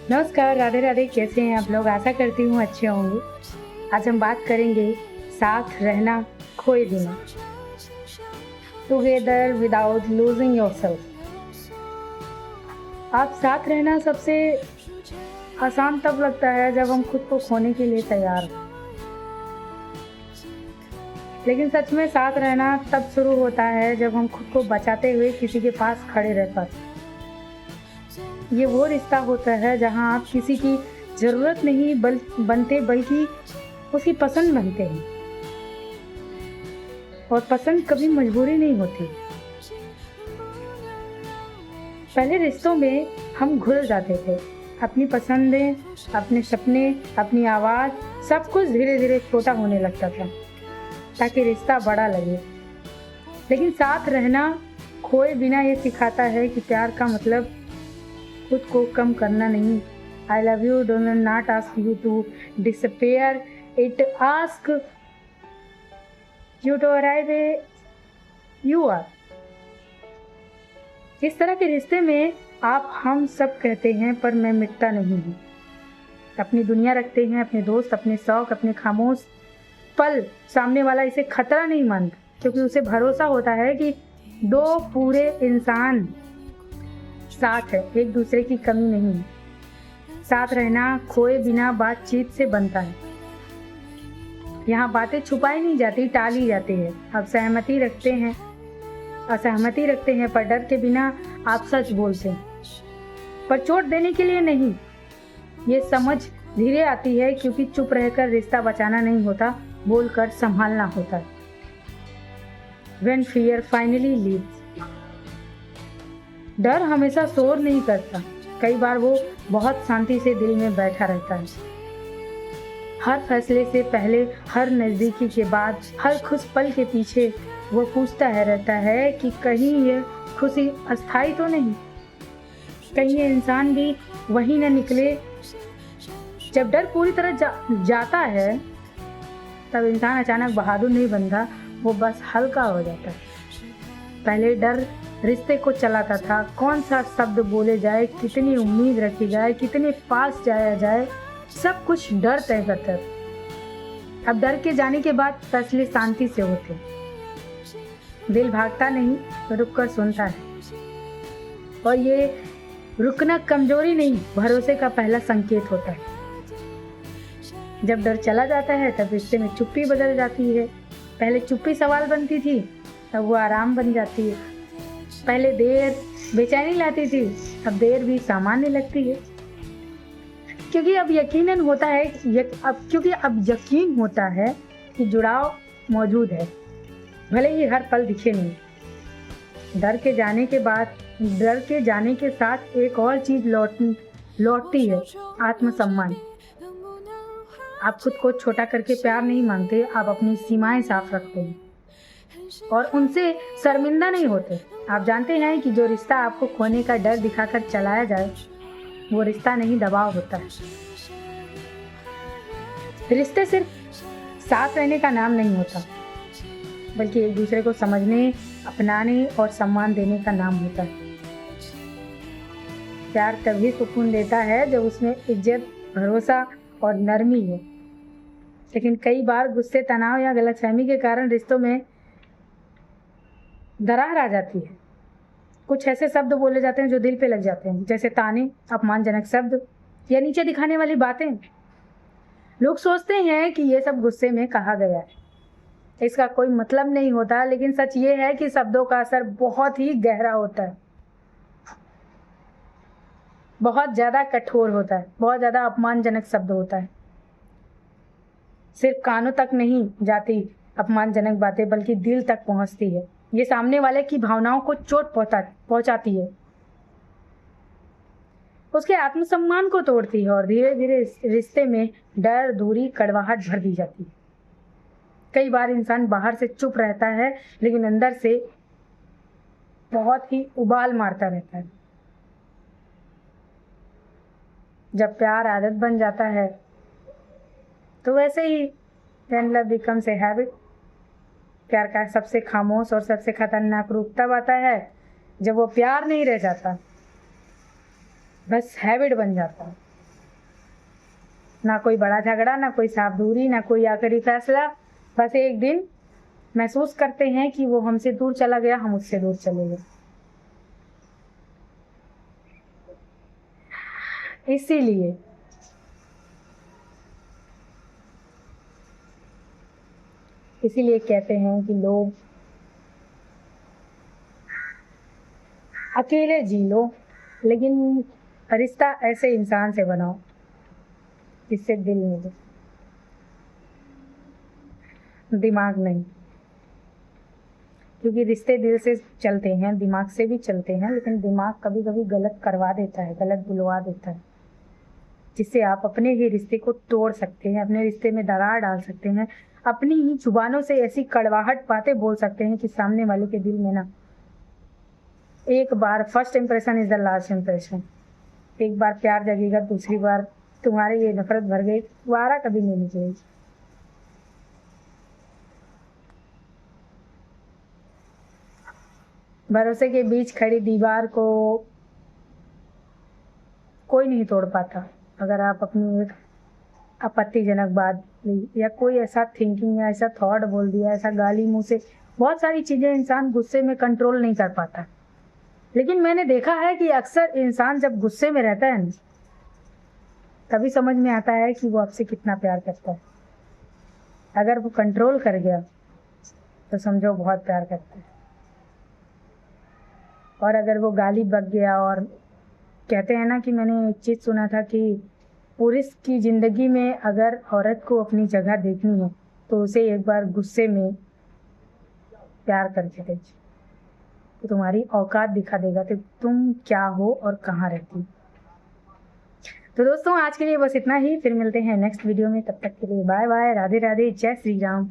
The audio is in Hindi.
नमस्कार, राधे राधे। कैसे हैं आप लोग? आशा करती हूँ अच्छे होंगे। आज हम बात करेंगे साथ रहना खोए बिना, टुगेदर विदाउट लूजिंग योरसेल्फ। आप साथ रहना सबसे आसान तब लगता है जब हम खुद को खोने के लिए तैयार हों। लेकिन सच में साथ रहना तब शुरू होता है जब हम खुद को बचाते हुए किसी के पास खड़े रह पाते हैं। ये वो रिश्ता होता है जहाँ आप किसी की ज़रूरत नहीं बनते, बल्कि उसकी पसंद बनते हैं। और पसंद कभी मजबूरी नहीं होती। पहले रिश्तों में हम घुल जाते थे। अपनी पसंदें, अपने सपने, अपनी आवाज़, सब कुछ धीरे धीरे छोटा होने लगता था ताकि रिश्ता बड़ा लगे। लेकिन साथ रहना खोए बिना ये सिखाता है कि प्यार का मतलब खुद को कम करना नहीं। I love you does not ask you to disappear. It asks you to arrive where you are. इस तरह के रिश्ते में आप हम सब कहते हैं पर मैं मिटता नहीं हूँ। अपनी दुनिया रखते हैं, अपने दोस्त, अपने शौक, अपने खामोश पल। सामने वाला इसे खतरा नहीं मानता क्योंकि उसे भरोसा होता है कि दो पूरे इंसान साथ है, एक दूसरे की कमी नहीं है। साथ रहना खोए बिना बातचीत से बनता है। यहाँ बातें छुपाई नहीं जाती, टाली जाती है। आप असहमति रखते हैं पर डर के बिना आप सच बोलते हैं, पर चोट देने के लिए नहीं। ये समझ धीरे आती है क्योंकि चुप रहकर रिश्ता बचाना नहीं होता, बोलकर संभालना होता है। When fear finally leaves. डर हमेशा शोर नहीं करता, कई बार वो बहुत शांति से दिल में बैठा रहता है। हर फैसले से पहले, हर नज़दीकी के बाद, हर खुश पल के पीछे वो पूछता है रहता है कि कहीं ये खुशी अस्थाई तो नहीं, कहीं ये इंसान भी वही न निकले। जब डर पूरी तरह जाता है तब इंसान अचानक बहादुर नहीं बनता, वो बस हल्का हो जाता है। पहले डर रिश्ते को चलाता था, कौन सा शब्द बोले जाए, कितनी उम्मीद रखी जाए, कितने पास जाया जाए, सब कुछ डर तय करता था। अब डर के जाने के बाद फैसले शांति से होते। दिल भागता नहीं, रुक कर सुनता है। और ये रुकना कमजोरी नहीं, भरोसे का पहला संकेत होता है। जब डर चला जाता है तब रिश्ते में चुप्पी बदल जाती है। पहले चुप्पी सवाल बनती थी, अब वो आराम बन जाती है। पहले देर बेचैनी लाती थी, अब देर भी सामान्य लगती है। क्योंकि अब यकीन होता है कि जुड़ाव मौजूद है, भले ही हर पल दिखे नहीं। डर के जाने के साथ एक और चीज लौटती है, आत्मसम्मान। आप खुद को छोटा करके प्यार नहीं मांगते, आप अपनी सीमाएं साफ रखते हैं और उनसे शर्मिंदा नहीं होते। आप जानते हैं कि जो रिश्ता आपको खोने का डर दिखाकर चलाया जाए वो रिश्ता नहीं, दबाव होता है। रिश्ते सिर्फ साथ रहने का नाम नहीं होता, बल्कि एक दूसरे को समझने, अपनाने और सम्मान देने का नाम होता है। प्यार तभी सुकून देता है जब उसमें इज्जत, भरोसा और नरमी हो। लेकिन कई बार गुस्से, तनाव या गलतफहमी के कारण रिश्तों में दरार आ जाती है। कुछ ऐसे शब्द बोले जाते हैं जो दिल पे लग जाते हैं, जैसे ताने, अपमानजनक शब्द या नीचे दिखाने वाली बातें। लोग सोचते हैं कि ये सब गुस्से में कहा गया है, इसका कोई मतलब नहीं होता। लेकिन सच ये है कि शब्दों का असर बहुत ही गहरा होता है, बहुत ज़्यादा कठोर होता है, बहुत ज़्यादा अपमानजनक शब्द होता है। सिर्फ कानों तक नहीं जाती अपमानजनक बातें, बल्कि दिल तक पहुंचती है। ये सामने वाले की भावनाओं को चोट पहुंचाती है, उसके आत्मसम्मान को तोड़ती है और धीरे धीरे रिश्ते में डर, दूरी, कड़वाहट भर दी जाती है। कई बार इंसान बाहर से चुप रहता है लेकिन अंदर से बहुत ही उबाल मारता रहता है। जब प्यार आदत बन जाता है तो वैसे ही when love becomes a habit, प्यार का सबसे खामोश और सबसे खतरनाक रूप तब आता है जब वो प्यार नहीं रह जाता, बस हैबिट बन जाता है। ना कोई बड़ा झगड़ा, ना कोई साफ दूरी, ना कोई आखिरी फैसला। बस एक दिन महसूस करते हैं कि वो हमसे दूर चला गया, हम उससे दूर चले गए। इसीलिए कहते हैं कि लोग अकेले जी लो, लेकिन रिश्ता ऐसे इंसान से बनाओ जिससे दिल मिले, दिमाग नहीं। क्योंकि रिश्ते दिल से चलते हैं, दिमाग से भी चलते हैं, लेकिन दिमाग कभी कभी गलत करवा देता है, गलत बुलवा देता है, जिससे आप अपने ही रिश्ते को तोड़ सकते हैं, अपने रिश्ते में दरार डाल सकते हैं, अपनी ही जुबानों से ऐसी कड़वाहट बातें बोल सकते हैं कि सामने वाले के दिल में ना, एक बार first impression is the last impression. एक बार प्यार जगेगा, दूसरी बार तुम्हारी ये नफरत भर गई, दोबारा कभी नहीं निकलेगी। भरोसे के बीच खड़ी दीवार को कोई नहीं तोड़ पाता। अगर आप अपनी एक आपत्तिजनक बात या कोई ऐसा थिंकिंग या ऐसा थॉट बोल दिया, ऐसा गाली मुंह से, बहुत सारी चीजें इंसान गुस्से में कंट्रोल नहीं कर पाता। लेकिन मैंने देखा है कि अक्सर इंसान जब गुस्से में रहता है ना, तभी समझ में आता है कि वो आपसे कितना प्यार करता है। अगर वो कंट्रोल कर गया तो समझो बहुत प्यार करता है, और अगर वो गाली बक गया, और कहते हैं ना कि मैंने एक चीज सुना था कि पुरुष की जिंदगी में अगर औरत को अपनी जगह देखनी है तो उसे एक बार गुस्से में प्यार करके देखिए, तो तुम्हारी औकात दिखा देगा कि तुम क्या हो और कहाँ रहती। तो दोस्तों आज के लिए बस इतना ही, फिर मिलते हैं नेक्स्ट वीडियो में। तब तक के लिए बाय बाय, राधे राधे, जय श्री राम।